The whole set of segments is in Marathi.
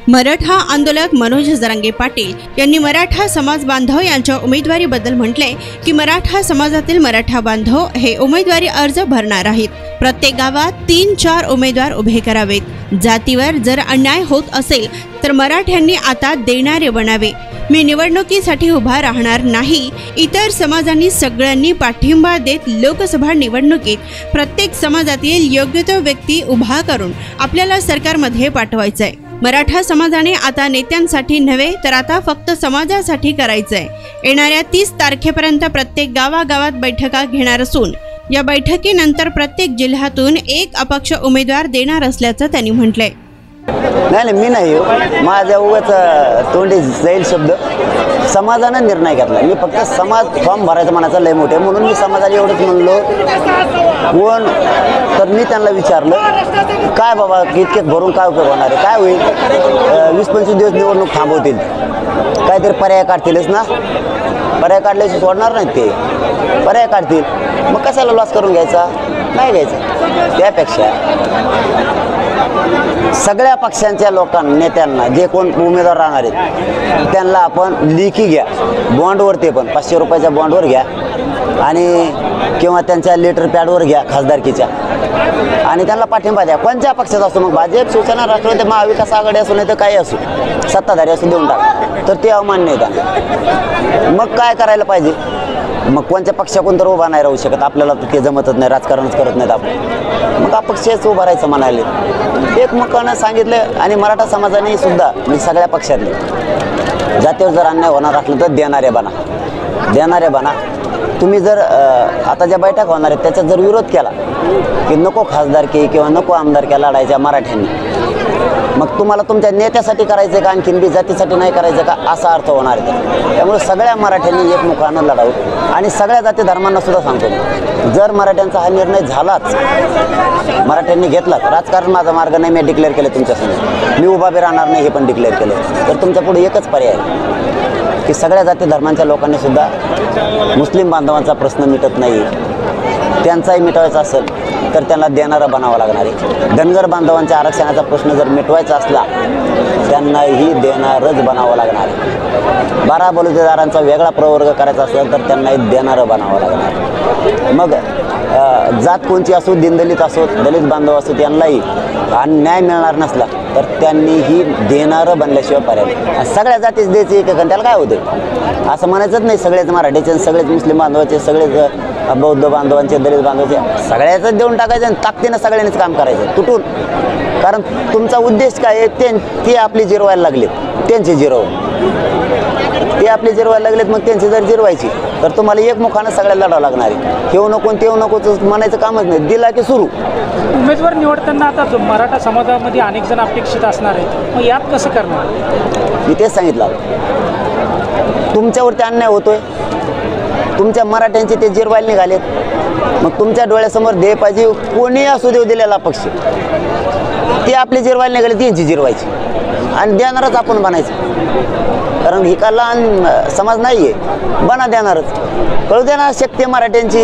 मराठा आंदोलक मनोज जरांगे पाटील यांनी मराठा समाज बांधव यांच्या उमेदवारीबद्दल म्हटले की मराठा समाजातील मराठा बांधव हे उमेदवारी अर्ज भरणार आहेत। प्रत्येक गावात 3-4 उमेदवार उभे करावेत। जातीवर जर अन्याय होत असेल तर मराठ्यांनी आता देणारे बनावे। मी निवडणुकीसाठी उभा राहणार नाही। इतर समाजांनी सगळ्यांनी पाठिंबा देत लोकसभा निवडणुकीत प्रत्येक समाजातील योग्य तो व्यक्ती उभा करून आपल्याला सरकारमध्ये पाठवायचंय। मराठा समाजाने आता नेत्यांसाठी नव्हे तर आता फक्त समाजासाठी करायचंय। येणाऱ्या 30 तारखेपर्यंत प्रत्येक गावागावात बैठका घेणार असून या बैठकीनंतर प्रत्येक जिल्ह्यातून एक अपक्ष उमेदवार देणार असल्याचं त्यांनी म्हटलंय। नाही मी नाही, माझ्या उगाच तोंडी जाईल शब्द। समाजानं निर्णय घेतला। मी फक्त समाज फॉर्म भरायचं म्हणायचं लय मोठे म्हणून मी समाजाला एवढंच म्हणलो। कोण तर मी त्यांना विचारलं काय बाबा इतकेच भरून काय उपयोग होणार आहे, काय होईल, 20-25 दिवस निवडणूक थांबवतील, काहीतरी पर्याय काढतीलच ना। पर्याय काढल्याशी सोडणार नाहीत ते, पर्याय काढतील, मग कशाला लॉस करून घ्यायचा, नाही घ्यायचा। त्यापेक्षा सगळ्या पक्षांच्या लोकांना नेत्यांना जे कोण उमेदवार राहणार आहेत त्यांना आपण लेखी घ्या, बॉन्डवर, ते पण 500 रुपयाच्या बॉन्डवर घ्या आणि किंवा त्यांच्या लेटर पॅडवर घ्या खासदारकीच्या आणि त्यांना पाठिंबा द्या। कोणत्या पक्षाचा असो, मग भाजप, शिवसेना, राष्ट्रवादी, महाविकास आघाडी असो नाही तर काही असो, सत्ताधारी असो, देऊन टाका, तर ते अमान्य आहे का? मग काय करायला पाहिजे? मग कोणत्या पक्षाकडून तर उभा नाही राहू शकत, आपल्याला तर ते जमतच नाही, राजकारणच करत नाहीत आपण, मग अपक्षच उभं राहायचं म्हणाले। एकमुखानं सांगितलं आणि मराठा समाजाने सुद्धा म्हणजे सगळ्या पक्षातले जातीवर जर अन्याय होणार असलं तर देणारे बना। तुम्ही जर आता ज्या बैठक होणार आहेत त्याच्यात जर विरोध केला की नको खासदारकी किंवा नको आमदारकी लढायच्या मराठ्यांनी, मग तुम्हाला तुमच्या नेत्यासाठी करायचं का आणखीन बी जातीसाठी नाही करायचं का, असा अर्थ होणार आहे। त्यामुळे सगळ्या मराठ्यांनी एकमुखानं लढावं आणि सगळ्या जाती धर्मांना सुद्धा सांगतो, जर मराठ्यांचा हा निर्णय झालाच, मराठ्यांनी घेतलाच, राजकारण माझा मार्ग नाही, मी डिक्लेअर केलं तुमच्यासमोर, मी उभा बी राहणार नाही हे पण डिक्लेअर केलं, तर तुमच्या पुढे एकच पर्याय आहे की सगळ्या जाती धर्मांच्या लोकांनी सुद्धा मुस्लिम बांधवांचा प्रश्न मिटत नाही, त्यांचाही मिटवायचा असेल तर त्यांना देणारं बनावं लागणार आहे। धनगर बांधवांच्या आरक्षणाचा प्रश्न जर मिटवायचा असला त्यांनाही देणारच बनावं लागणार आहे। 12 बलुतेदारांचा वेगळा प्रवर्ग करायचा असेल तर त्यांनाही देणारं बनावं लागणार आहे। मग जात कोणची असो, दीनदलित असो, दलित बांधव असो, त्यांनाही न्याय मिळणार नसला तर त्यांनीही देणारं बनल्याशिवाय पर्याय। सगळ्या जातीच द्यायचे एक, त्याला काय होतं असं म्हणायचंच नाही, सगळेच मराठीचे, सगळेच मुस्लिम बांधवाचे, सगळेच बौद्ध बांधवांचे, दलित बांधवांचे, सगळ्याच देऊन टाकायचं आणि ताकदीनं सगळ्यांनीच काम करायचं तुटून। कारण तुमचा उद्देश काय आहे, ते आपली जिरवायला लागलेत, त्यांची जिरव, ते आपली जिरवायला लागलेत, मग त्यांची जर जिरवायची तर तुम्हाला एकमुखानं सगळ्याला लढावं लागणार आहे। ठेवू नको तेवू नको म्हणायचं कामच नाही, दिला की सुरू। उमेदवार निवडताना आता मराठा समाजामध्ये अनेक जण अपेक्षित असणार आहेत, मग यात कसं करणार? मी तेच सांगितलं, तुमच्यावरती अन्याय होतोय, तुमच्या मराठ्यांचे ते जिरवायला निघालेत, मग तुमच्या डोळ्यासमोर दे पाहिजे, कोणी असू देऊ दिलेला पक्ष, ते आपली जिरवायला निघाले, त्यांची जिरवायची आणि देणारच आपण बनायचं। कारण ही का लहान समाज नाही आहे, बना देणारच, कळू द्या ना शक्ती मराठ्यांची,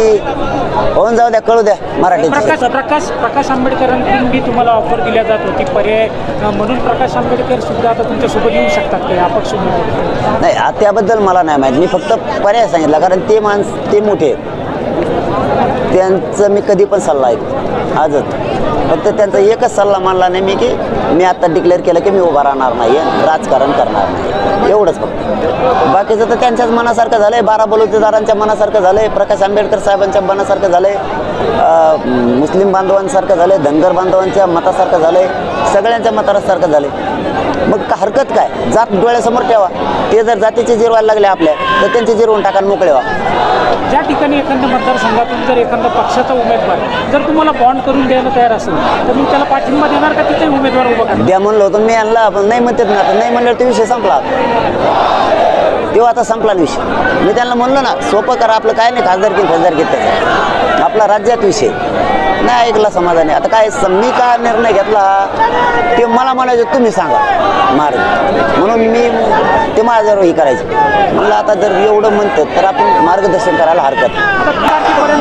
होऊन जाऊ द्या, कळू द्या मराठ्यांची। प्रकाश आंबेडकरांकडून तुम्हाला ऑफर दिल्या जात होती पर्याय म्हणून, प्रकाश आंबेडकर सुद्धा आता तुमच्यासोबत येऊ शकतात का अपक्ष उमेदवार? नाही, त्याबद्दल मला नाही माहीत, मी फक्त पर्याय सांगितला, कारण ते मोठे आहेत, त्यांचं मी कधी पण सल्ला ऐकतो, आजच फक्त त्यांचा एकच सल्ला मानला नाही मी की मी आता डिक्लेअर केलं की मी उभा राहणार नाही, राजकारण करणार नाही, एवढंच फक्त। बाकीचं तर त्यांच्याच मनासारखं झालंय, 12 बलुतेदारांच्या मनासारखं झालंय, प्रकाश आंबेडकर साहेबांच्या मनासारखं झालंय, मुस्लिम बांधवांसारखं झालंय, धनगर बांधवांच्या मतासारखं झालंय, सगळ्यांच्या मतासारखं झालंय। मग हरकत काय, जात डोळ्यासमोर ठेवा, ते जर जातीचे जिरवायला लागले आपल्या तर त्यांचे जिरवून टाका, मोकळे व्हा। ज्या ठिकाणी एखाद्या मतदारसंघातून जर एखादा पक्षाचा उमेदवार जर तुम्हाला बॉन्ड करून द्यायला तयार असेल तर मी त्याला पाठिंबा देणार का, तिथे उमेदवार उभा करणार? द्या म्हणलं होतं मी, यांना आपण नाही म्हणतात ना, आता नाही म्हणल्यावर तो विषय संपला, तेव्हा आता संपला विषय। मी त्यांना म्हणलो ना, सोपं करा, आपलं काय नाही खासदारकी त्याचा, आपला राज्यात विषय नाही ऐकला समाजाने। आता काय मी का निर्णय घेतला ते मला म्हणायचं, तुम्ही सांगा मार्ग, म्हणून मी ते माझ्यावर हे करायचं म्हणलं। आता जर एवढं म्हणतात तर आपण मार्गदर्शन करायला हरकत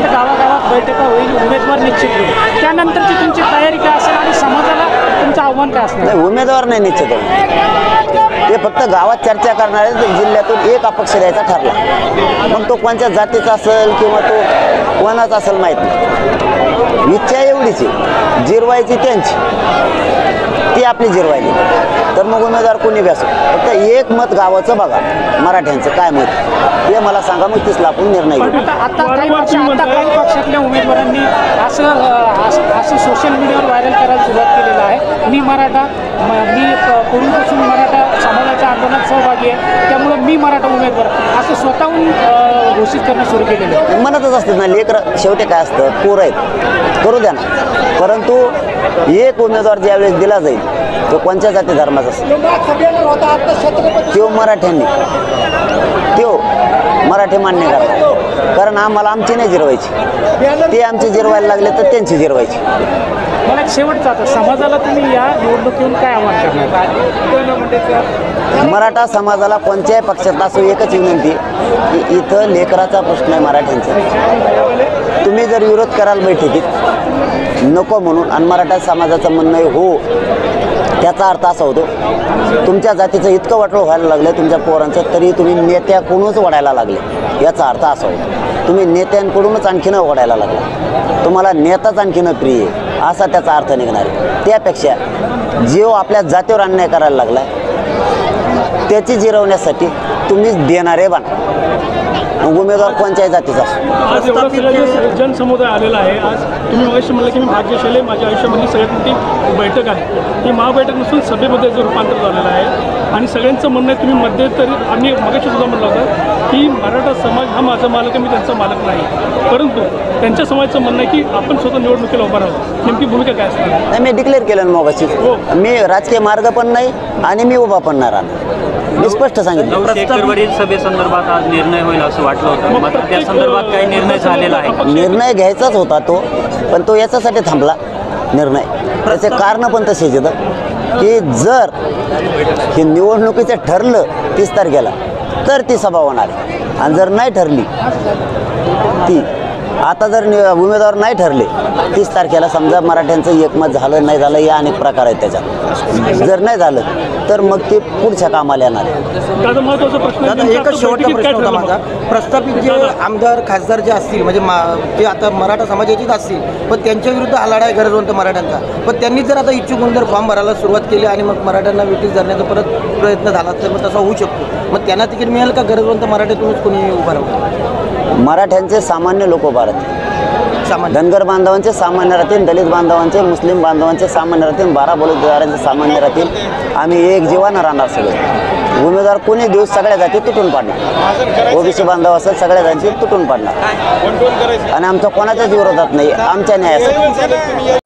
गावागावात बैठका होईल, उमेदवार निश्चित होईल, त्यानंतरची तुमची तयारी काय असेल आणि समाजाला तुमचं आव्हान काय असणार? नाही, उमेदवार नाही निश्चित होणार. ते फक्त गावात चर्चा करणारे जिल्ह्यातून एक अपक्ष द्यायचा ठरला. मग तो कोणत्या जातीचा असेल किंवा तो कोणाचा असेल माहीत नाही. इच्छा एवढीच आहे, जिरवायची त्यांची, ती आपली जिरवायली. तर मग उमेदवार कोणी बी असो, फक्त एक मत गावाचं बघा, मराठ्यांचं काय मत हे मला सांगा, मग तीच आपण निर्णय घेऊ. आता काही पक्षातल्या उमेदवारांनी असं सोशल मीडियावर व्हायरल करायला सुरुवात केलेलं आहे. मी मराठा, मी पूर्वीपासून मराठा समाजाच्या आंदोलनात सहभागी आहे, त्यामुळे मी मराठा उमेदवार असं स्वतःहून घोषित करणं सुरू केलेलं आहे. म्हणतच असतात ना लेकरं, शेवटी काय असतं, पोरं आहेत, करू द्या ना. परंतु एक उमेदवार ज्यावेळेस दिला जाईल तो कोणत्या जाती धर्माचा असेल, तो मराठ्यांनी, तो मराठी मान्य करतात. कारण आम्हाला आमची नाही जिरवायची, ते आमची जिरवायला लागले तर त्यांची जिरवायची. मला शेवटचं आता समाजाला तुम्ही या निवडणुकीतून काय आव्हान करणार? मराठा समाजाला कोणत्याही पक्षात असो एकच विनंती की इथं लेकराचा प्रश्न आहे मराठ्यांचा. तुम्ही जर विरोध कराल बैठकीत नको म्हणून आणि मराठा समाजाचं म्हणणं आहे हो, त्याचा अर्थ असा होतो तुमच्या जातीचं इतकं वाटोळं व्हायला लागलं तुमच्या पोरांचं, तरी तुम्ही नेत्याकडूनच ओढायला लागले. याचा अर्थ असा होतो तुम्ही नेत्यांकडूनच आणखीन ओढायला लागला, तुम्हाला नेताच आणखीन प्रिय आहे असा त्याचा अर्थ निघणार आहे. त्यापेक्षा जो आपल्या जातीवर अन्याय करायला लागला त्याची जिरवण्यासाठी तुम्हीच देणारे बना, उमेदवार कोणत्याही जातीचा असो. आज एवढा सगळं जनसमुदाय आलेला आहे. आज तुम्ही मगाशी म्हणलं की मी भाग्यशाली आहे, माझ्या आयुष्यामधली सगळ्यात मोठी बैठक आहे. ही महाबैठक नसून सभेमध्ये जो रूपांतर झालेलं आहे आणि सगळ्यांचं म्हणणं आहे, तुम्ही मध्यंतरी आम्ही मगाशी सुद्धा म्हणलं होतं की मराठा समाज हा माझा मालक आहे, मी त्यांचा मालक नाही. परंतु त्यांच्या समाजाचं म्हणणं आहे की आपण स्वतः निवडणुकीला उभा राहू. नेमकी भूमिका काय असणार? नाही, मी डिक्लेअर केलं ना मगाशी, मी राजकीय मार्ग पण नाही आणि मी उभा पण नाही राहणार. मी स्पष्ट सांगितलं. शेखरवरील सभेसंदर्भात आज निर्णय होईल असं वाटलं होतं, मात्र त्या संदर्भात काही निर्णय झालेला आहे? निर्णय घ्यायचाच होता तो, पण तो याच्यासाठी थांबला निर्णय. त्याचे कारण पण तसेच येतं की जर हे निवडणुकीचं ठरलं 30 तारखेला तर ती सभा होणार आहे, आणि जर नाही ठरली ती, आता जर उमेदवार नाही ठरले 30 तारखेला, समजा मराठ्यांचं एकमत झालं नाही झालं या अनेक प्रकार आहेत त्याच्यात, जर नाही झालं तर मग ते पुढच्या कामाला येणार आहे. दादा महत्त्वाचा प्रश्न, दादा एकच शेवटचा प्रश्न होता माझा. प्रस्थापित जे आमदार खासदार जे असतील म्हणजे ते आता मराठा समाजाचेच असतील, पण त्यांच्या विरुद्ध आलाडा आहे गरजवंत मराठ्यांचा, पण त्यांनी जर आता इच्छुक होऊन जर फॉर्म भरायला सुरुवात केली आणि मग मराठ्यांना वेटीस धरण्याचा परत प्रयत्न झाला तर मग तसा होऊ शकतो. मग त्यांना तिकीट मिळेल का गरजवंत मराठ्यातूनच कोणी उभा राहू? मराठ्यांचे सामान्य लोक उभा राहतील, धनगर बांधवांचे सामान्य राहतील, दलित बांधवांचे, मुस्लिम बांधवांचे सामान्य राहतील, 12 बलुतेदारांचे सामान्य राहतील. आम्ही एक जीवानं राहणार सगळे. उमेदवार कोणी दिवस सगळ्या जाती तुटून पाडणार, ओबीसी बांधव असेल सगळ्या जाती तुटून पाडणार, आणि आमच्या कोणाच्याच विरोधात नाही, आमच्या न्यायासाठी.